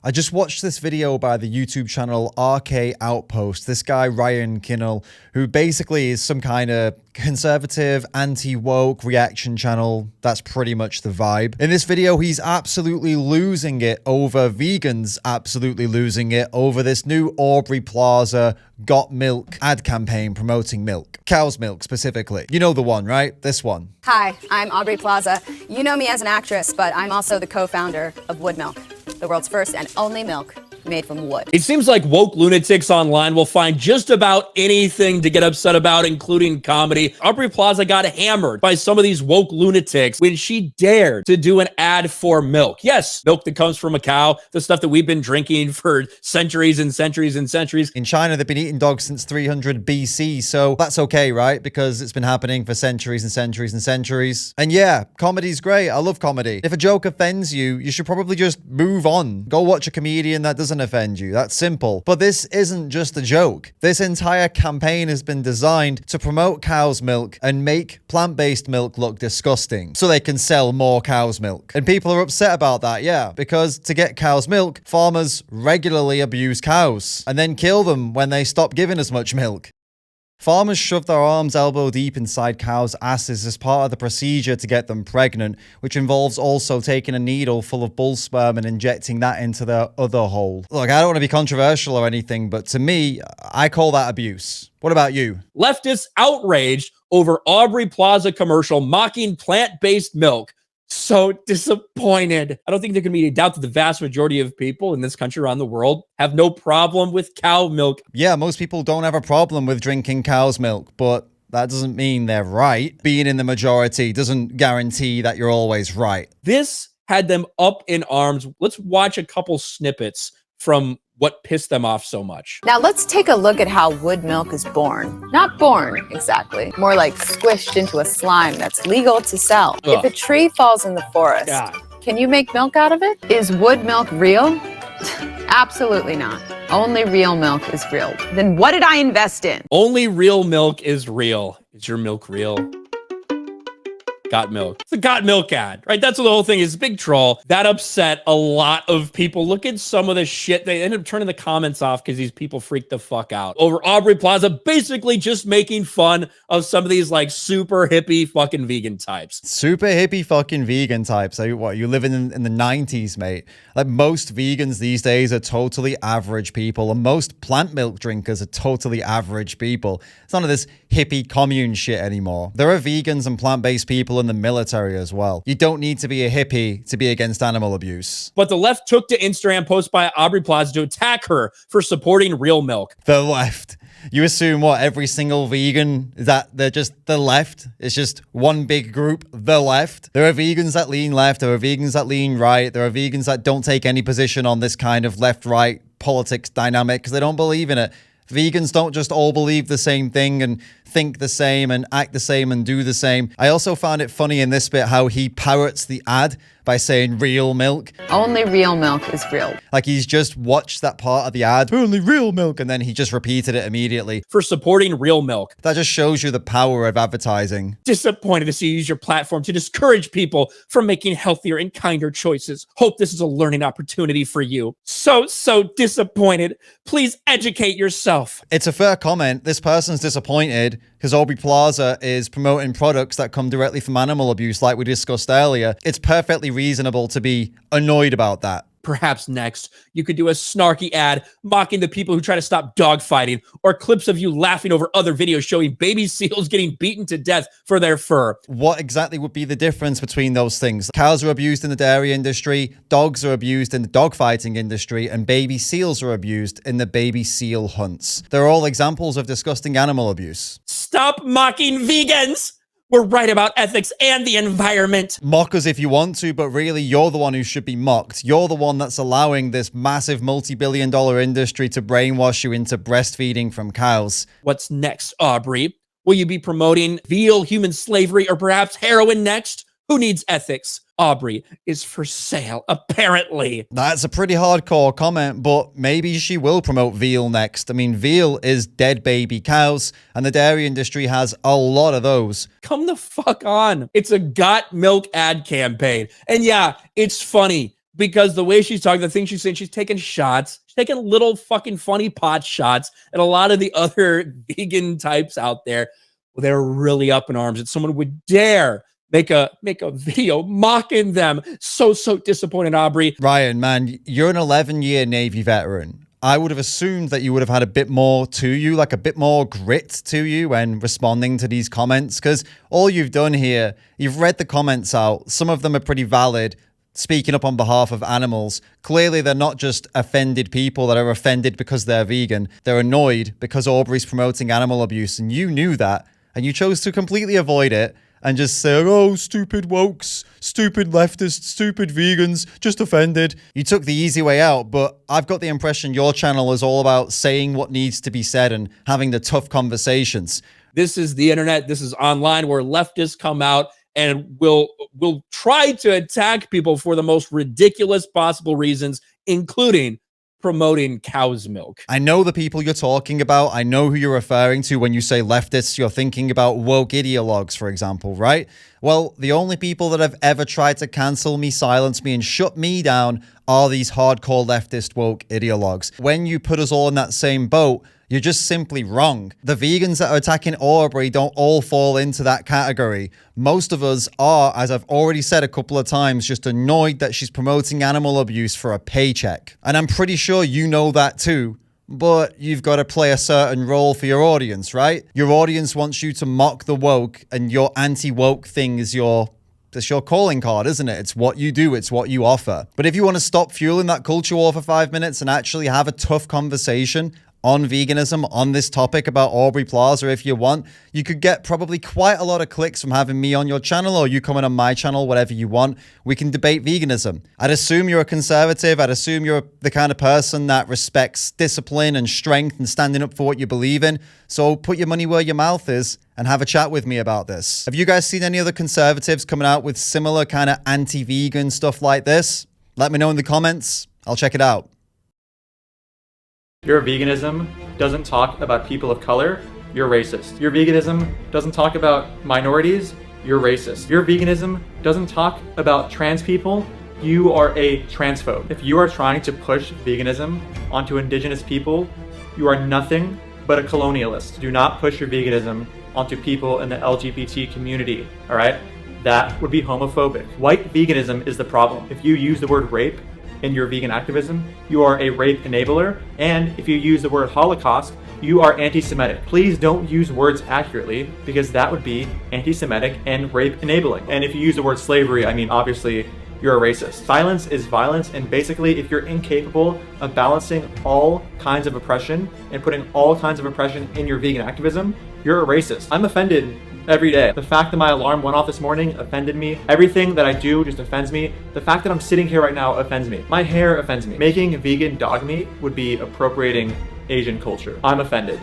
I just watched this video by the YouTube channel RK Outpost, this guy Ryan Kinel, who basically is some kind of conservative, anti-woke reaction channel. That's pretty much the vibe. In this video, he's absolutely losing it over vegans, absolutely losing it over this new Aubrey Plaza Got Milk ad campaign promoting milk. Cow's milk specifically. You know the one, right? This one. Hi, I'm Aubrey Plaza. You know me as an actress, but I'm also the co-founder of Wood Milk, the world's first and only milk made from wood. It seems like woke lunatics online will find just about anything to get upset about, including comedy. Aubrey Plaza got hammered by some of these woke lunatics when she dared to do an ad for milk. Yes, milk that comes from a cow, the stuff that we've been drinking for centuries and centuries and centuries. In China, they've been eating dogs since 300 BC, so that's okay, right? Because it's been happening for centuries and centuries and centuries. And yeah, comedy's great. I love comedy. If a joke offends you, you should probably just move on. Go watch a comedian that doesn't offend you. That's simple. But this isn't just a joke. This entire campaign has been designed to promote cow's milk and make plant-based milk look disgusting so they can sell more cow's milk. And people are upset about that, yeah, because to get cow's milk, farmers regularly abuse cows and then kill them when they stop giving as much milk. Farmers shove their arms elbow deep inside cows' asses as part of the procedure to get them pregnant, which involves also taking a needle full of bull sperm and injecting that into their other hole. Look, I don't want to be controversial or anything, but to me, I call that abuse. What about you? Leftists outraged over Aubrey Plaza commercial mocking plant-based milk. So disappointed. I don't think there can be any doubt that the vast majority of people in this country around the world have no problem with cow milk. Yeah, most people don't have a problem with drinking cow's milk, but that doesn't mean they're right. Being in the majority doesn't guarantee that you're always right. This had them up in arms. Let's watch a couple snippets from what pissed them off so much. Now let's take a look at how wood milk is born. Not born, exactly. More like squished into a slime that's legal to sell. Ugh. If a tree falls in the forest, God. Can you make milk out of it? Is wood milk real? Absolutely not. Only real milk is real. Then what did I invest in? Only real milk is real. Is your milk real? Got milk. It's a got milk ad, right? That's what the whole thing is. Big troll. That upset a lot of people. Look at some of the shit. They ended up turning the comments off because these people freaked the fuck out over Aubrey Plaza basically just making fun of some of these like super hippie fucking vegan types. Super hippie fucking vegan types. What, you living in the 90s, mate? Like most vegans these days are totally average people, and most plant milk drinkers are totally average people. It's none of this hippie commune shit anymore. There are vegans and plant-based people in the military as well. You don't need to be a hippie to be against animal abuse. But the left took to Instagram post by Aubrey Plaza to attack her for supporting real milk. The left. You assume what, every single vegan is that they're just the left? It's just one big group, the left. There are vegans that lean left, there are vegans that lean right, there are vegans that don't take any position on this kind of left-right politics dynamic because they don't believe in it. Vegans don't just all believe the same thing and think the same and act the same and do the same. I also found it funny in this bit how he parrots the ad by saying real milk. Only real milk is real. Like he's just watched that part of the ad, only real milk, and then he just repeated it immediately. For supporting real milk. That just shows you the power of advertising. Disappointed to see you use your platform to discourage people from making healthier and kinder choices. Hope this is a learning opportunity for you. So disappointed. Please educate yourself. It's a fair comment. This person's disappointed because Aubrey Plaza is promoting products that come directly from animal abuse like we discussed earlier. It's perfectly reasonable to be annoyed about that. Perhaps next, you could do a snarky ad mocking the people who try to stop dogfighting, or clips of you laughing over other videos showing baby seals getting beaten to death for their fur. What exactly would be the difference between those things? Cows are abused in the dairy industry, dogs are abused in the dogfighting industry, and baby seals are abused in the baby seal hunts. They're all examples of disgusting animal abuse. Stop mocking vegans! We're right about ethics and the environment. Mock us if you want to, but really you're the one who should be mocked. You're the one that's allowing this massive multi-billion-dollar industry to brainwash you into breastfeeding from cows. What's next, Aubrey? Will you be promoting veal human slavery or perhaps heroin next? Who needs ethics? Aubrey is for sale, apparently. That's a pretty hardcore comment, but maybe she will promote veal next. I mean, veal is dead baby cows, and the dairy industry has a lot of those. Come the fuck on. It's a got milk ad campaign. And yeah, it's funny because the way she's talking, the things she's saying, she's taking shots. She's taking little fucking funny pot shots at a lot of the other vegan types out there. Well, they're really up in arms that someone would dare make a video mocking them. So disappointed, Aubrey. Ryan, man, you're an 11-year Navy veteran. I would have assumed that you would have had a bit more to you, like a bit more grit to you when responding to these comments, because all you've done here, you've read the comments out. Some of them are pretty valid, speaking up on behalf of animals. Clearly, they're not just offended people that are offended because they're vegan. They're annoyed because Aubrey's promoting animal abuse, and you knew that, and you chose to completely avoid it and just say, oh, stupid wokes, stupid leftists, stupid vegans, just offended. You took the easy way out, but I've got the impression your channel is all about saying what needs to be said and having the tough conversations. This is the internet. This is online where leftists come out and will try to attack people for the most ridiculous possible reasons, including promoting cow's milk. I know the people you're talking about. I know who you're referring to when you say leftists. You're thinking about woke ideologues, for example, right? Well, the only people that have ever tried to cancel me, silence me, and shut me down are these hardcore leftist woke ideologues. When you put us all in that same boat, you're just simply wrong. The vegans that are attacking Aubrey don't all fall into that category. Most of us are, as I've already said a couple of times, just annoyed that she's promoting animal abuse for a paycheck. And I'm pretty sure you know that too. But you've got to play a certain role for your audience, right? Your audience wants you to mock the woke, and your anti-woke thing is that's your calling card, isn't it? It's what you do. It's what you offer. But if you want to stop fueling that culture war for 5 minutes and actually have a tough conversation on veganism, on this topic about Aubrey Plaza, if you want, you could get probably quite a lot of clicks from having me on your channel or you coming on my channel, whatever you want. We can debate veganism. I'd assume you're a conservative. I'd assume you're the kind of person that respects discipline and strength and standing up for what you believe in. So put your money where your mouth is and have a chat with me about this. Have you guys seen any other conservatives coming out with similar kind of anti-vegan stuff like this? Let me know in the comments. I'll check it out. Your veganism doesn't talk about people of color, you're racist. Your veganism doesn't talk about minorities, you're racist. Your veganism doesn't talk about trans people, you are a transphobe. If you are trying to push veganism onto indigenous people, you are nothing but a colonialist. Do not push your veganism onto people in the LGBT community, all right? That would be homophobic. White veganism is the problem. If you use the word rape in your vegan activism, you are a rape enabler, and if you use the word Holocaust, you are anti-Semitic. Please don't use words accurately, because that would be anti-Semitic and rape enabling. And if you use the word slavery, I mean, obviously, you're a racist. Silence is violence, and basically, if you're incapable of balancing all kinds of oppression and putting all kinds of oppression in your vegan activism, you're a racist. I'm offended every day. The fact that my alarm went off this morning offended me. Everything that I do just offends me. The fact that I'm sitting here right now offends me. My hair offends me. Making vegan dog meat would be appropriating Asian culture. I'm offended.